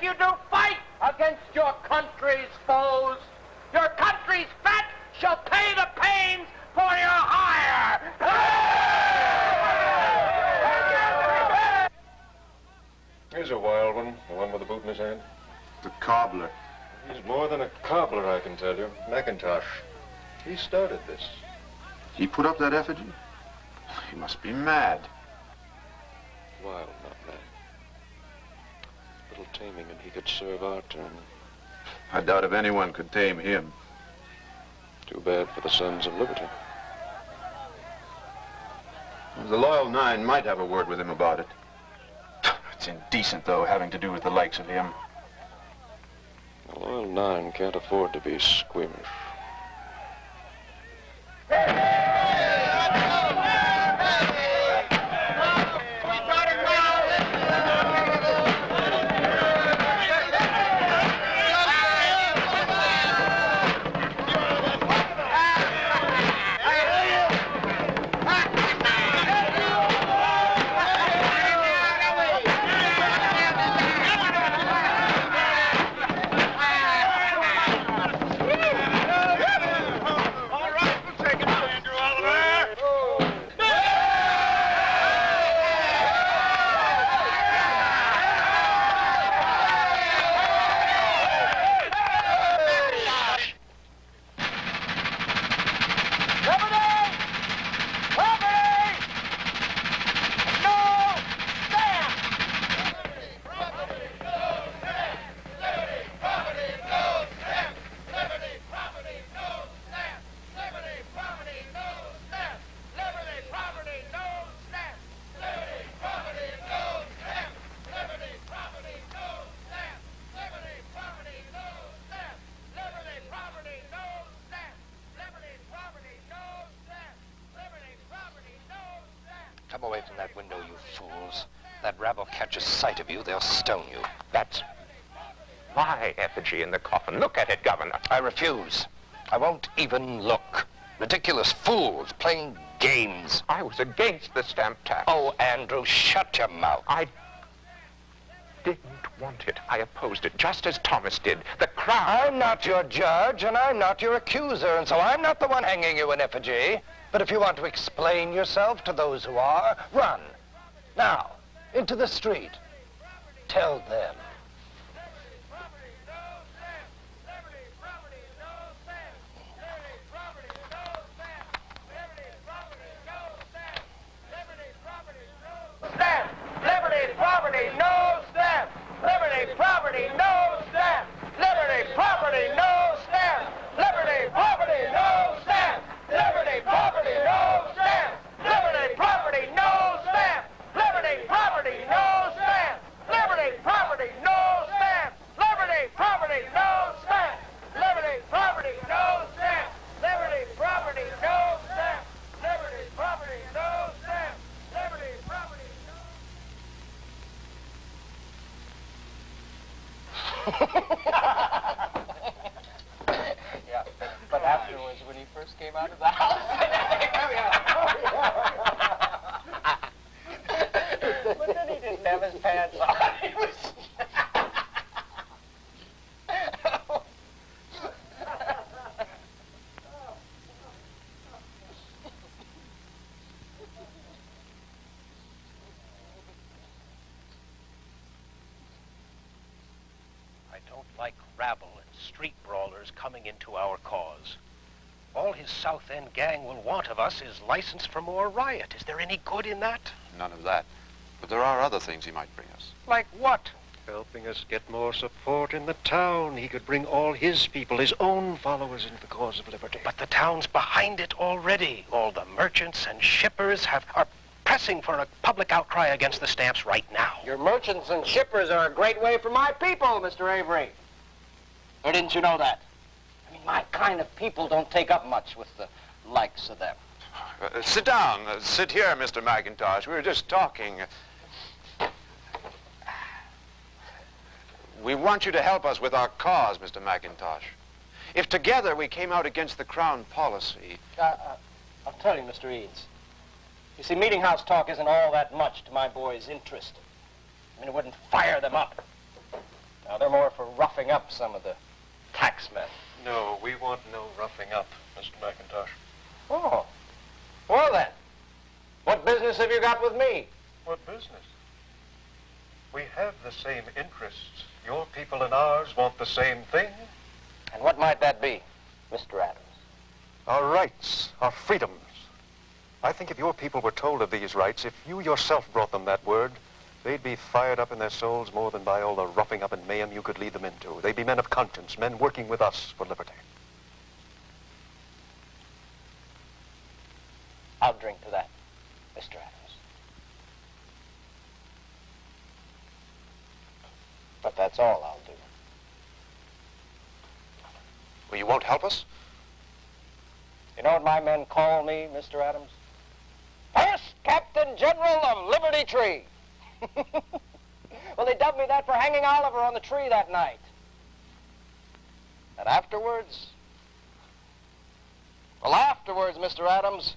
you to fight against your country's foes. Your country's fat shall pay the pains for your hire. Here's a wild one, the one with the boot in his hand. The cobbler. He's more than a cobbler, I can tell you. McIntosh. He started this. He put up that effigy? He must be mad. Wild, not mad. Little taming and he could serve our turn. I doubt if anyone could tame him. Too bad for the Sons of Liberty. The Loyal Nine might have a word with him about it. It's indecent, though, having to do with the likes of him. The Loyal Nine can't afford to be squeamish. Come away from that window, you fools. That rabble catches sight of you, they'll stone you. That's my effigy in the coffin. Look at it, Governor. I refuse. I won't even look. Ridiculous fools playing games. I was against the stamp tax. Oh, Andrew, shut your mouth. I didn't want it. I opposed it, just as Thomas did. The crowd... I'm not your judge, and I'm not your accuser, and so I'm not the one hanging you in effigy. But if you want to explain yourself to those who are, run. Now, into the street. Tell them. Stamp! Liberty, property, no stamp! Liberty, property, no stamp! Liberty, property, no stamp! Liberty, property, no stamp! Liberty, property, no stamp! Liberty, property, no stamp! Liberty, property, no stamp! Liberty, property, no stamp! Liberty, property, no stamp! Liberty, property, no stamp! Liberty, property, no stamp! Liberty, property, no stamp! Liberty, property, no... Yeah, but afterwards, when he first came out of the house, but then he didn't have his pants on. He was... I don't like rabble and street brawlers coming into our cause. All his South End gang will want of us is license for more riot. Is there any good in that? None of that. But there are other things he might bring us. Like what? Helping us get more support in the town. He could bring all his people, his own followers, into the cause of liberty. But the town's behind it already. All the merchants and shippers are pressing for a public outcry against the stamps right now. Your merchants and shippers are a great way for my people, Mr. Avery. Or didn't you know that? I mean, my kind of people don't take up much with the likes of them. Sit down. Sit here, Mr. McIntosh. We were just talking. We want you to help us with our cause, Mr. McIntosh. If together we came out against the Crown policy... I'll tell you, Mr. Eads. You see, meeting house talk isn't all that much to my boys' interest. I mean, it wouldn't fire them up. Now, roughing up some of the taxmen. No, we want no roughing up, Mr. McIntosh. Oh. Well, then, what business have you got with me? What business? We have the same interests. Your people and ours want the same thing. And what might that be, Mr. Adams? Our rights, our freedoms. I think if your people were told of these rights, if you yourself brought them that word, they'd be fired up in their souls more than by all the roughing up and mayhem you could lead them into. They'd be men of conscience, men working with us for liberty. I'll drink to that, Mr. Adams. But that's all I'll do. Well, you won't help us? You know what my men call me, Mr. Adams? First Captain General of Liberty Tree. Well, they dubbed me that for hanging Oliver on the tree that night. And afterwards, Mr. Adams,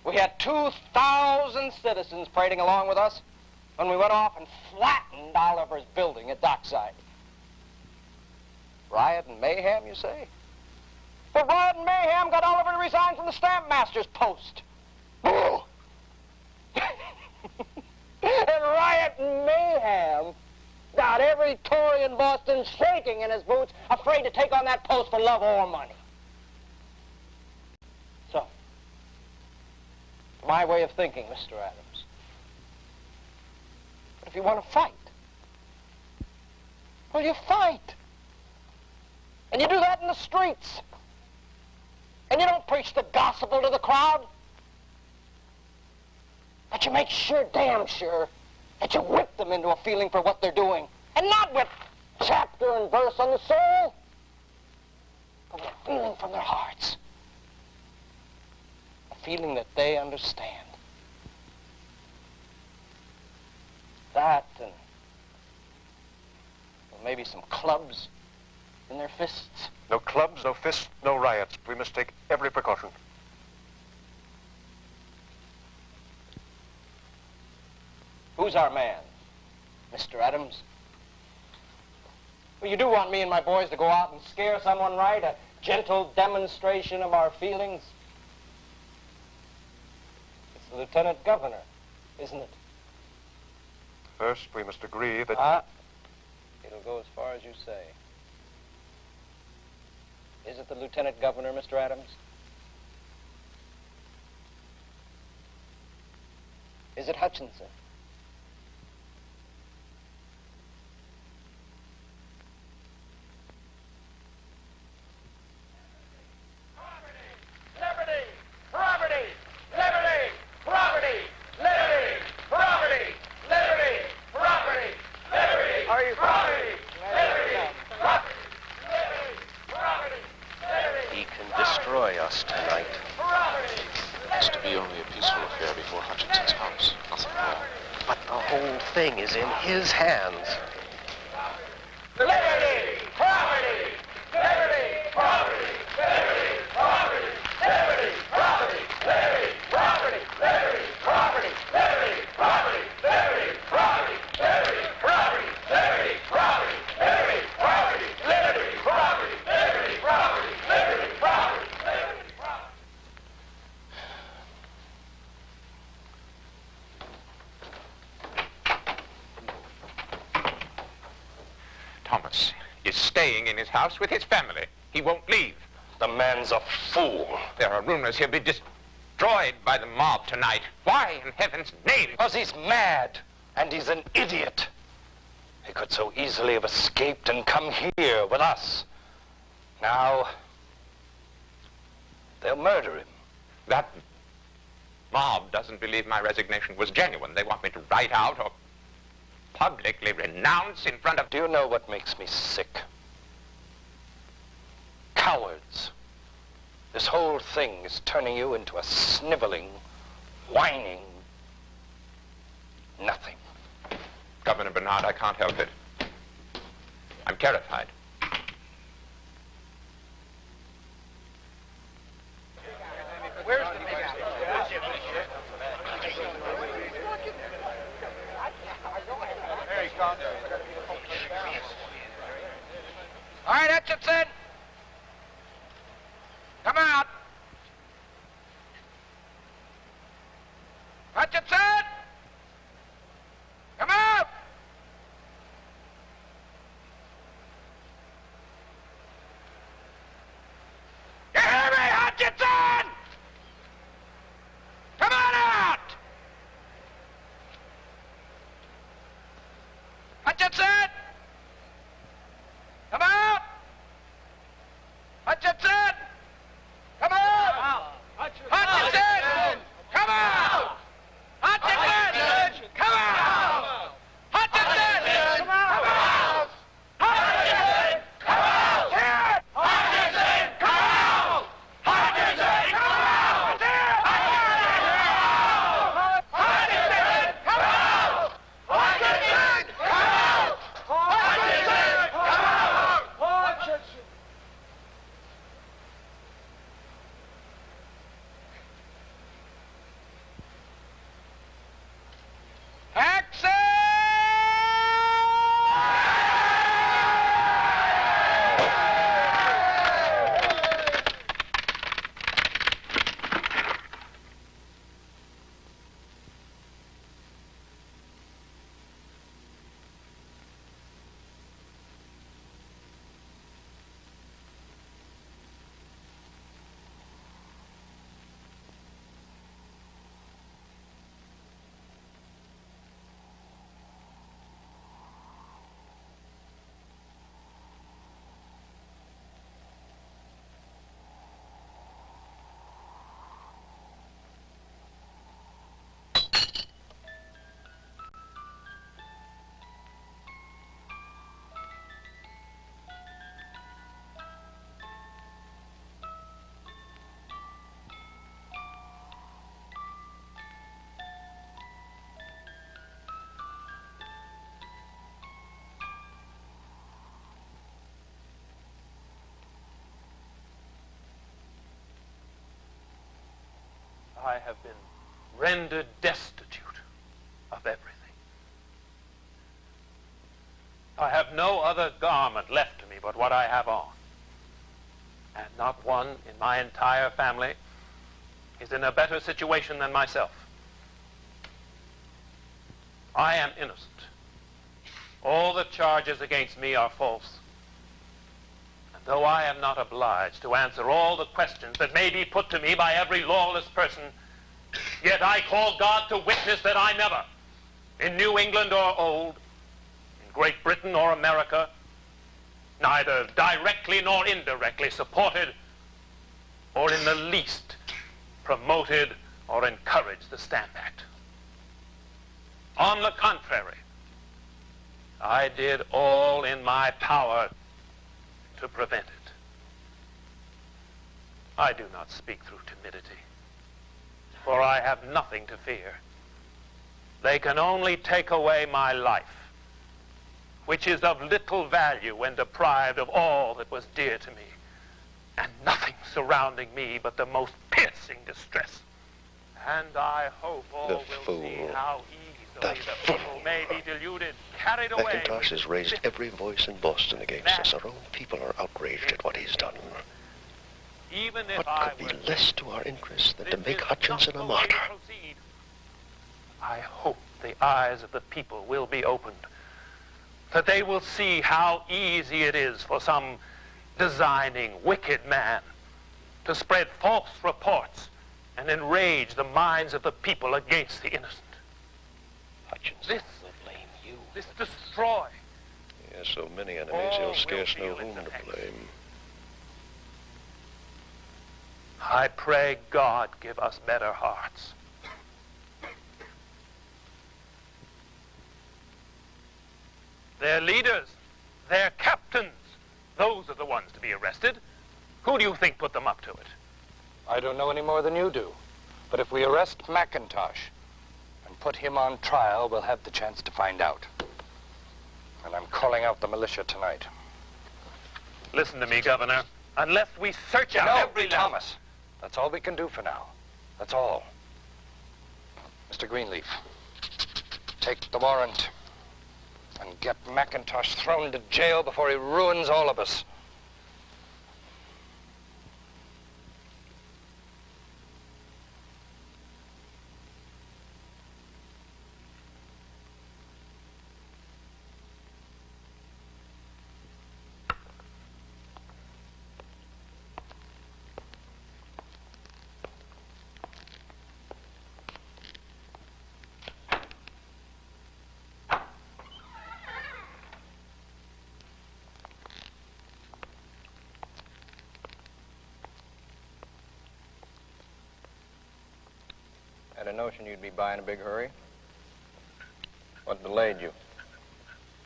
we had 2,000 citizens parading along with us when we went off and flattened Oliver's building at Dockside. Riot and mayhem, you say? But riot and mayhem got Oliver to resign from the stamp master's post. Boo! And riot and mayhem got every Tory in Boston shaking in his boots, afraid to take on that post for love or money. So, my way of thinking, Mr. Adams. But if you want to fight, well, you fight. And you do that in the streets. And you don't preach the gospel to the crowd. But you make sure, damn sure, that you whip them into a feeling for what they're doing. And not with chapter and verse on the soul, but with a feeling from their hearts. A feeling that they understand. That and well, maybe some clubs in their fists. No clubs, no fists, no riots. We must take every precaution. Who's our man, Mr. Adams? Well, you do want me and my boys to go out and scare someone, right? A gentle demonstration of our feelings? It's the Lieutenant Governor, isn't it? First, we must agree that... It'll go as far as you say. Is it the Lieutenant Governor, Mr. Adams? Is it Hutchinson? Is in his hands. Liberty! Property! Liberty! Property! Liberty! Property! Liberty! Property! Liberty! Property! Liberty! Property! Liberty! Property! Liberty! Property! Liberty! Property! Liberty! Property! Liberty! Property! Liberty! Property! Liberty! Property! Liberty! Property! Liberty! Property! Thomas is staying in his house with his family. He won't leave. The man's a fool. There are rumors he'll be destroyed by the mob tonight. Why in heaven's name? Because he's mad, and he's an idiot. He could so easily have escaped and come here with us. Now, they'll murder him. That mob doesn't believe my resignation was genuine. They want me to write out or publicly renounce in front of... Do you know what makes me sick? Cowards. This whole thing is turning you into a sniveling, whining nothing. Governor Bernard, I can't help it. I'm terrified. Where's the big All right, Hutchinson. Come out. Hutchinson! Come out! You hear me, Hutchinson? Come on out! Hutchinson! Come out! Hutchinson! Come out! Hutchinson! Come out! Hutchinson! Come out! Hutchinson! Come out! Hutchinson! Come out! Hutchinson! Come out! Hutchinson! Come out! Hutchinson! Come out! Hutchinson! Come out! Hutchinson! Come out! Hutchinson! Action! I have been rendered destitute of everything. I have no other garment left to me but what I have on. And not one in my entire family is in a better situation than myself. I am innocent. All the charges against me are false. And though I am not obliged to answer all the questions that may be put to me by every lawless person, yet I call God to witness that I never, in New England or old, in Great Britain or America, neither directly nor indirectly supported or in the least promoted or encouraged the Stamp Act. On the contrary, I did all in my power to prevent it. I do not speak through timidity, for I have nothing to fear. They can only take away my life, which is of little value when deprived of all that was dear to me, and nothing surrounding me but the most piercing distress. And I hope all will see how easily the people may be deluded, carried away. McIntosh has raised every voice in Boston against us. Our own people are outraged at what he's done. Even if What could be less to our interest than to make Hutchinson a martyr? I hope the eyes of the people will be opened, that they will see how easy it is for some designing, wicked man to spread false reports and enrage the minds of the people against the innocent. Hutchinson will blame you. This destroy. He has so many enemies, he'll scarce know whom to blame. I pray God give us better hearts. Their leaders, their captains, those are the ones to be arrested. Who do you think put them up to it? I don't know any more than you do. But if we arrest McIntosh and put him on trial, we'll have the chance to find out. And I'm calling out the militia tonight. Listen to me, Governor. Unless we search out every level... Thomas, that's all we can do for now. That's all. Mr. Greenleaf, take the warrant and get McIntosh thrown to jail before he ruins all of us. Had a notion you'd be by in a big hurry. What delayed you?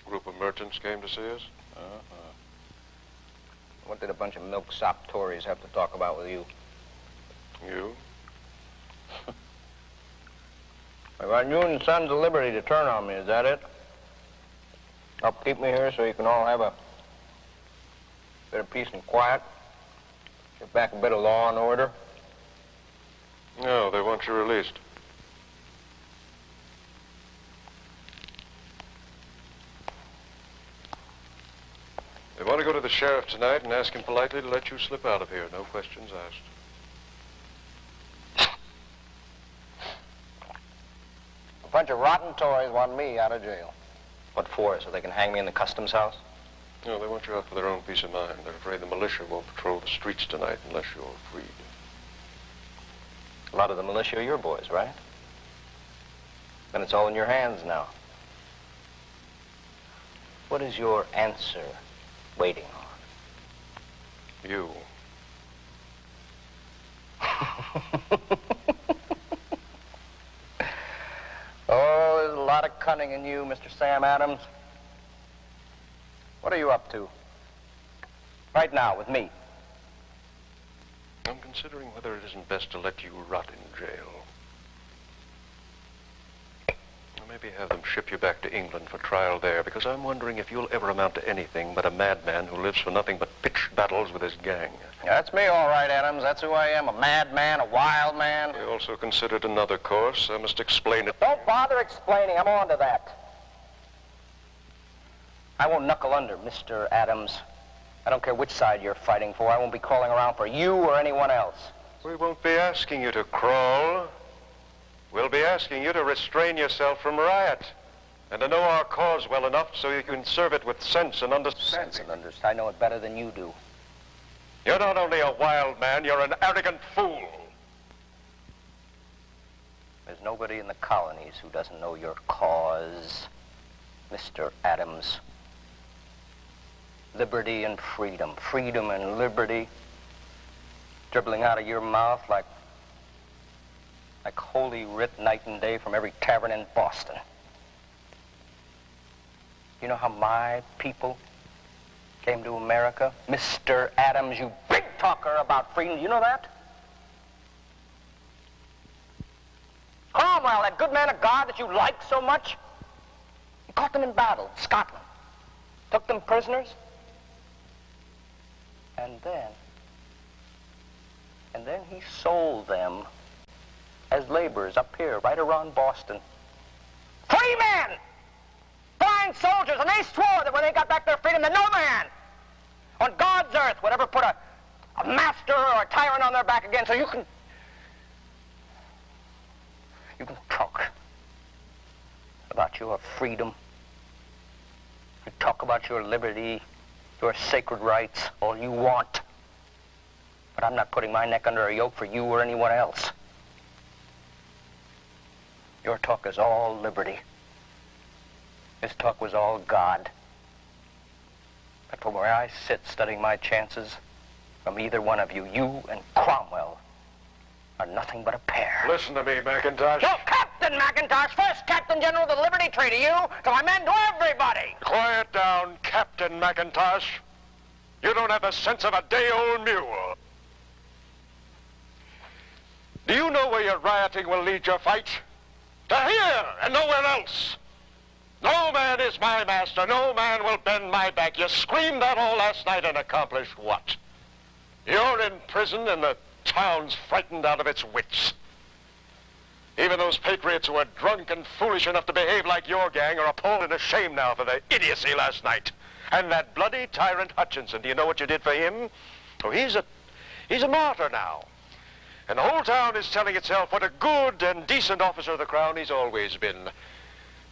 A group of merchants came to see us. Uh-huh. What did a bunch of milksop Tories have to talk about with you? You? I got you and Sons of Liberty to turn on me, is that it? Help keep me here so you can all have a bit of peace and quiet? Get back a bit of law and order? No, they want you released. They want to go to the sheriff tonight and ask him politely to let you slip out of here. No questions asked. A bunch of rotten Tories want me out of jail. What for? So they can hang me in the customs house? No, they want you out for their own peace of mind. They're afraid the militia won't patrol the streets tonight unless you're freed. A lot of the militia are your boys, right? Then it's all in your hands now. What is your answer waiting on? You. Oh, there's a lot of cunning in you, Mr. Sam Adams. What are you up to? Right now, with me. I'm considering whether it isn't best to let you rot in jail. Or maybe have them ship you back to England for trial there, because I'm wondering if you'll ever amount to anything but a madman who lives for nothing but pitched battles with his gang. Yeah, that's me, all right, Adams. That's who I am, a madman, a wild man. I also considered another course. I must explain it. Don't bother explaining. I'm on to that. I won't knuckle under, Mr. Adams. I don't care which side you're fighting for. I won't be crawling around for you or anyone else. We won't be asking you to crawl. We'll be asking you to restrain yourself from riot and to know our cause well enough so you can serve it with sense and understanding. Sense and understanding. I know it better than you do. You're not only a wild man, you're an arrogant fool. There's nobody in the colonies who doesn't know your cause, Mr. Adams. Liberty and freedom. Freedom and liberty. Dribbling out of your mouth like holy writ night and day from every tavern in Boston. You know how my people came to America? Mr. Adams, you big talker about freedom. You know that? Cromwell, that good man of God that you like so much, he caught them in battle in Scotland. Took them prisoners. And then he sold them as laborers up here, right around Boston. Free men! Fine soldiers, and they swore that when they got back their freedom, that no man on God's earth would ever put a master or a tyrant on their back again. So you can talk about your freedom. You talk about your liberty, your sacred rights, all you want. But I'm not putting my neck under a yoke for you or anyone else. Your talk is all liberty. His talk was all God. But from where I sit studying my chances, from either one of you, you and Cromwell, are nothing but a pair. Listen to me, McIntosh. No, Captain McIntosh, first Captain General of the Liberty Tree, to you, to my men, to everybody. Quiet down, Captain McIntosh. You don't have the sense of a day-old mule. Do you know where your rioting will lead your fight? To here and nowhere else. No man is my master. No man will bend my back. You screamed that all last night and accomplished what? You're in prison and the town's frightened out of its wits. Even those patriots who were drunk and foolish enough to behave like your gang are appalled and ashamed now for their idiocy last night. And that bloody tyrant Hutchinson, do you know what you did for him? Oh, he's a martyr now. And the whole town is telling itself what a good and decent officer of the crown he's always been.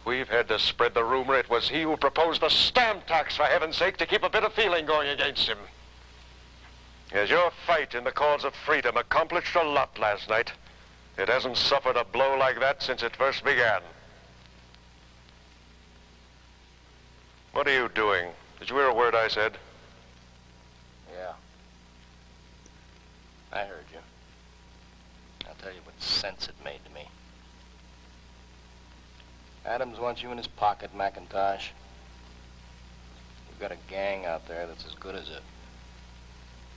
We've had to spread the rumor it was he who proposed the stamp tax, for heaven's sake, to keep a bit of feeling going against him. As your fight in the cause of freedom accomplished a lot last night, it hasn't suffered a blow like that since it first began. What are you doing? Did you hear a word I said? Yeah. I heard you. I'll tell you what sense it made to me. Adams wants you in his pocket, McIntosh. You've got a gang out there that's as good as a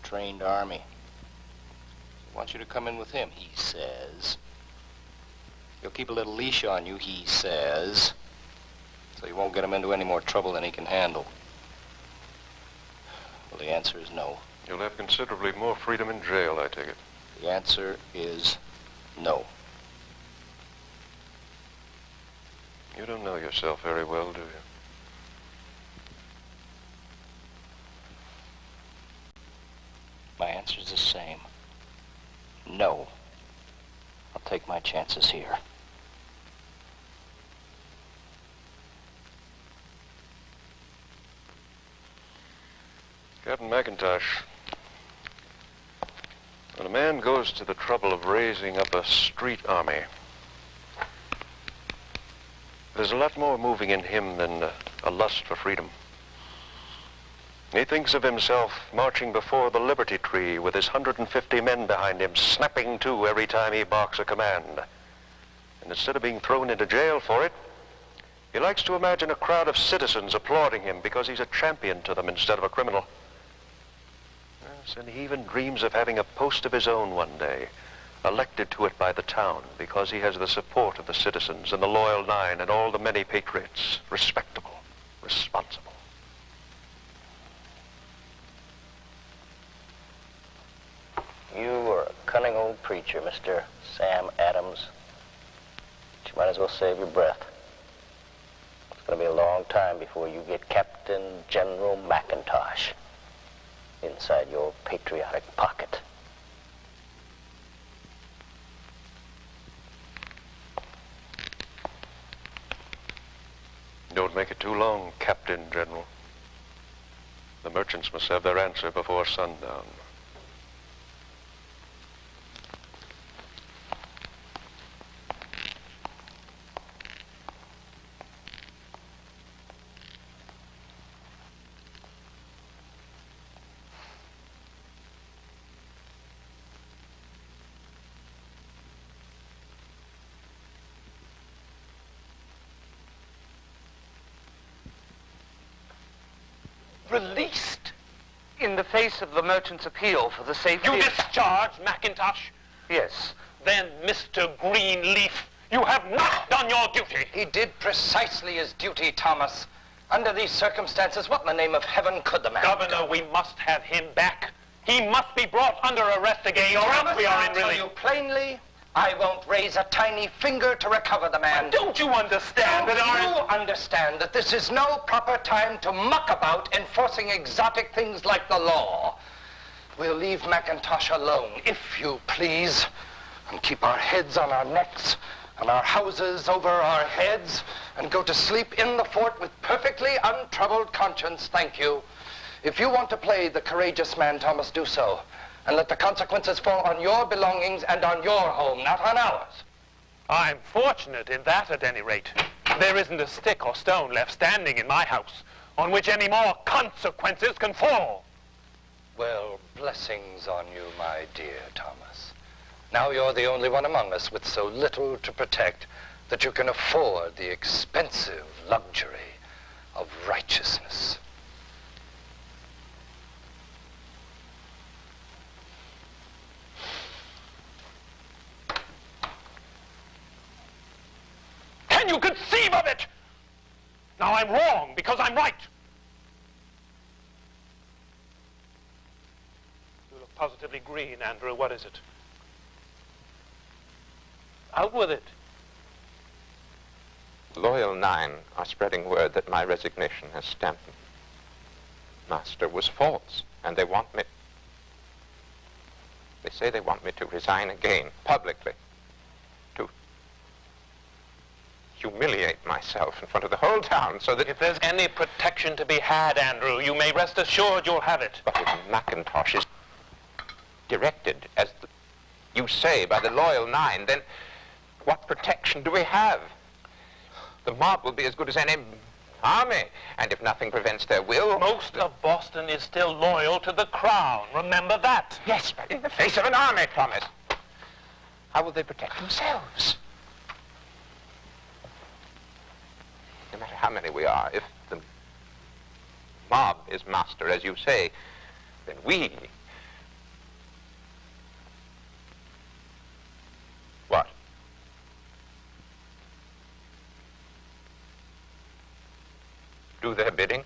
trained army. He wants you to come in with him, he says. He'll keep a little leash on you, he says, so you won't get him into any more trouble than he can handle. Well, the answer is no. You'll have considerably more freedom in jail, I take it. The answer is no. You don't know yourself very well, do you? My answer's the same. No. I'll take my chances here. Captain McIntosh, when a man goes to the trouble of raising up a street army, there's a lot more moving in him than a lust for freedom. He thinks of himself marching before the Liberty Tree with his 150 men behind him, snapping to every time he barks a command. And instead of being thrown into jail for it, he likes to imagine a crowd of citizens applauding him because he's a champion to them instead of a criminal. Yes, and he even dreams of having a post of his own one day, elected to it by the town because he has the support of the citizens and the loyal 9 and all the many patriots, respectable, responsible. You are a cunning old preacher, Mr. Sam Adams. But you might as well save your breath. It's going to be a long time before you get Captain General McIntosh inside your patriotic pocket. Don't make it too long, Captain General. The merchants must have their answer before sundown. Released in the face of the merchant's appeal for the safety... You discharge, McIntosh? Yes. Then, Mr. Greenleaf, you have not done your duty. He did precisely his duty, Thomas. Under these circumstances, what in the name of heaven could the man Governor, we must have him back. He must be brought under arrest again, or else we are in I tell you plainly, I won't raise a tiny finger to recover the man. Don't you understand Don't that you understand that this is no proper time to muck about enforcing exotic things like the law? We'll leave McIntosh alone, if you please, and keep our heads on our necks and our houses over our heads and go to sleep in the fort with perfectly untroubled conscience, thank you. If you want to play the courageous man, Thomas, do so. And let the consequences fall on your belongings and on your home, not on ours. I'm fortunate in that, at any rate. There isn't a stick or stone left standing in my house on which any more consequences can fall. Well, blessings on you, my dear Thomas. Now you're the only one among us with so little to protect that you can afford the expensive luxury of righteousness. Can you conceive of it? Now I'm wrong because I'm right. You look positively green, Andrew. What is it? Out with it. Loyal 9 are spreading word that my resignation has stamped me. Master was false, and they want me... They say they want me to resign again, publicly. To humiliate myself in front of the whole town so that... If there's any protection to be had, Andrew, you may rest assured you'll have it. But if McIntosh is directed, as you say, by the Loyal 9, then what protection do we have? The mob will be as good as any army, and if nothing prevents their will... Most of Boston is still loyal to the crown. Remember that. Yes, but in the face of an army, Thomas. How will they protect themselves? how many we are. If the mob is master, as you say, then we... What? Do their bidding?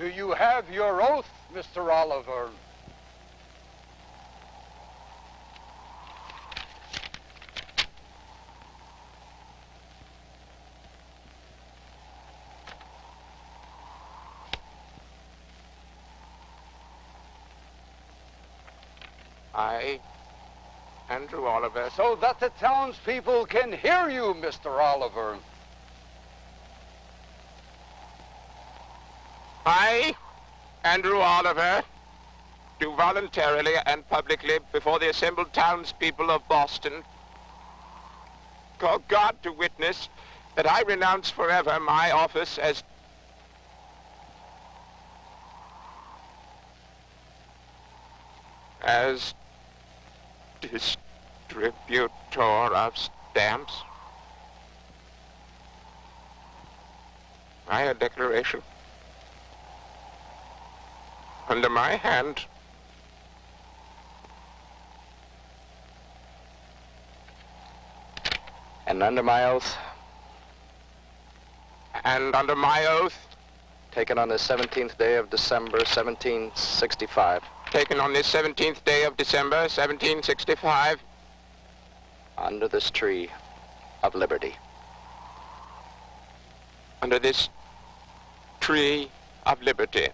Do you have your oath, Mr. Oliver? I, Andrew Oliver. So that the townspeople can hear you, Mr. Oliver. I, Andrew Oliver, do voluntarily and publicly before the assembled townspeople of Boston call God to witness that I renounce forever my office as distributor of stamps. I a declaration under my hand And under my oath, and under my oath taken on the 17th day of December, 1765, taken on this 17th day of December, 1765, under this tree of liberty. under this tree of liberty.